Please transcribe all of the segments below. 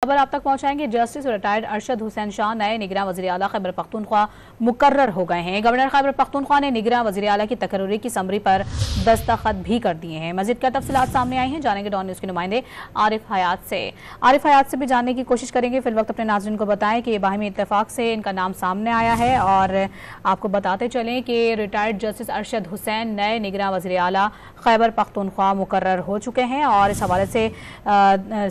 खबर आप तक पहुंचाएंगे। जस्टिस रिटायर्ड अरशद हुसैन शाह नए निगरान वज़ीर आला खैबर पख्तूनख्वा मुकर्रर हो गए हैं। गवर्नर खैबर पख्तूनख्वा ने निगरान वज़ीर आला की तकर्री की समरी पर दस्तखत भी कर दिए हैं। मज़ीद क्या तफसीलात सामने आई हैं, जानेंगे डॉन न्यूज़ के नुमाइंदे आरिफ हयात से। आरिफ हयात से भी जानने की कोशिश करेंगे। फिल वक्त अपने नाज़रीन को बताएं कि ये बाहमी इत्तेफाक से इनका नाम सामने आया है और आपको बताते चलें कि रिटायर्ड जस्टिस अरशद हुसैन नए निगरान वज़ीर आला खैबर पख्तूनख्वा मुकर्रर हो चुके हैं और इस हवाले से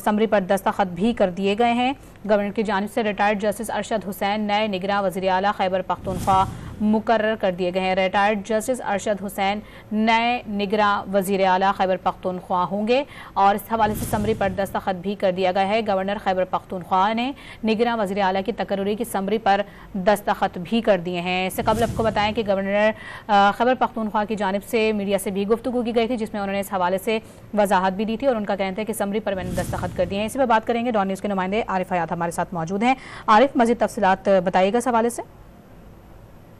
समरी पर दस्तखत भी कर दिए गए हैं। गवर्नर की जानिब से रिटायर्ड जस्टिस अरशद हुसैन नए निगरान वज़ीर आला खैबर पख्तूनख्वा मुकर्रर कर दिए गए हैं। रिटायर्ड जस्टिस अरशद हुसैन नए निगरान वज़ीर आला खैबर पख्तूनख्वा होंगे और इस हवाले से समरी पर दस्तखत भी कर दिया गया है। गवर्नर खैबर पख्तूनख्वा ने निगरान वज़ीर आला की तकर्री की समरी पर दस्तखत भी कर दिए हैं। इससे कबल आपको बताएं कि गवर्नर खैबर पख्तूनख्वा की जानिब से मीडिया से भी गुफ्तगू की गई थी, जिसमें उन्होंने इस हवाले से वजाहत भी दी थी और उनका कहना है कि समरी पर मैंने दस्तखत कर दिए हैं। इसी पर बात करेंगे। डॉन न्यूज़ के नुमाइंदे आरिफ हयात हमारे साथ मौजूद हैं। आरिफ, मज़ीद तफसीलात बताइएगा इस हवाले से।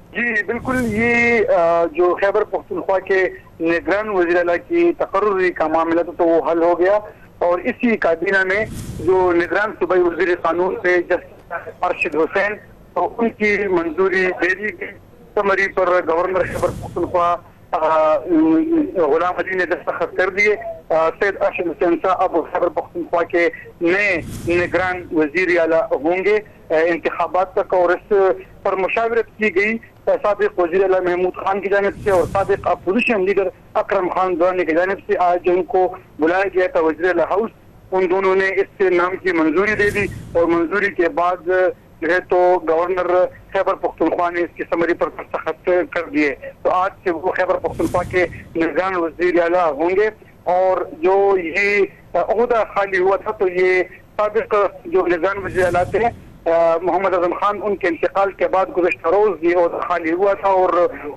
जी बिल्कुल, ये जो खैबर पख्तूनख्वा के निगरान वज़ीर आला की तकर्री का मामला तो वो हल हो गया और इसी काबीना में जो निगरान सूबाई वज़ीर कानून थे जस्टिस अरशद हुसैन, तो उनकी मंजूरी दे दी गई। समरी पर गवर्नर खैबर पख्तूनख्वा गुलाम अली ने दस्तखत कर दिए। सैयद अरशद हुसैन साहब अब खैबर पख्तूनख्वा के नए निगरान वज़ीर आला होंगे इंतखाबात तक, और इस पर मुशावरत की गई साबिक वज़ीर आला महमूद खान की जानिब से और साबिक अपोजिशन लीडर अकरम खान दुरानी की जानिब से। आज उनको बुलाया गया था वज़ीर आला हाउस, उन दोनों ने इस नाम की मंजूरी दे दी और मंजूरी के बाद जो है तो गवर्नर खैबर पख्तूनख्वा ने इसकी समरी पर दस्तखत कर दिए। तो आज से वो खैबर पख्तूनख्वा के निगरान वज़ीर आला होंगे और जो ये ओहदा खाली हुआ था तो ये साबिक जो निगरान वज़ीर आला थे मोहम्मद आजम खान, उनके इंतकाल के बाद गुज़श्ता रोज ये ओहदा खाली हुआ था और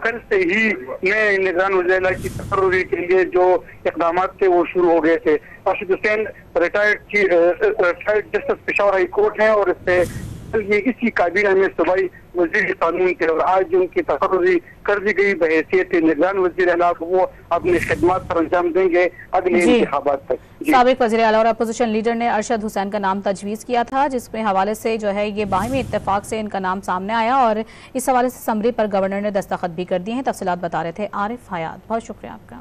कल से ही नए निगरान वज़ीर आला की तकर्री के लिए जो इक़दाम थे वो शुरू हो गए थे। Arshad Hussain retired justice Peshawar high court हैं और इससे ये इसी काबीना में सूबाई वज़ीर कानून के और आज उनकी तकर्री कर दी गई बहैसियत निगरान वज़ीर आला। वो अपनी खिदमत पर अंजाम देंगे अगले इंतखाबात तक। साबिक वज़ीर आला और अपोजिशन लीडर ने अरशद हुसैन का नाम तजवीज़ किया था, जिसमें हवाले से जो है ये बाहमी इत्तेफाक से इनका नाम सामने आया और इस हवाले से समरी पर गवर्नर ने दस्तखत भी कर दिए हैं। तफसीलात बता रहे थे आरिफ हयात। बहुत शुक्रिया आपका।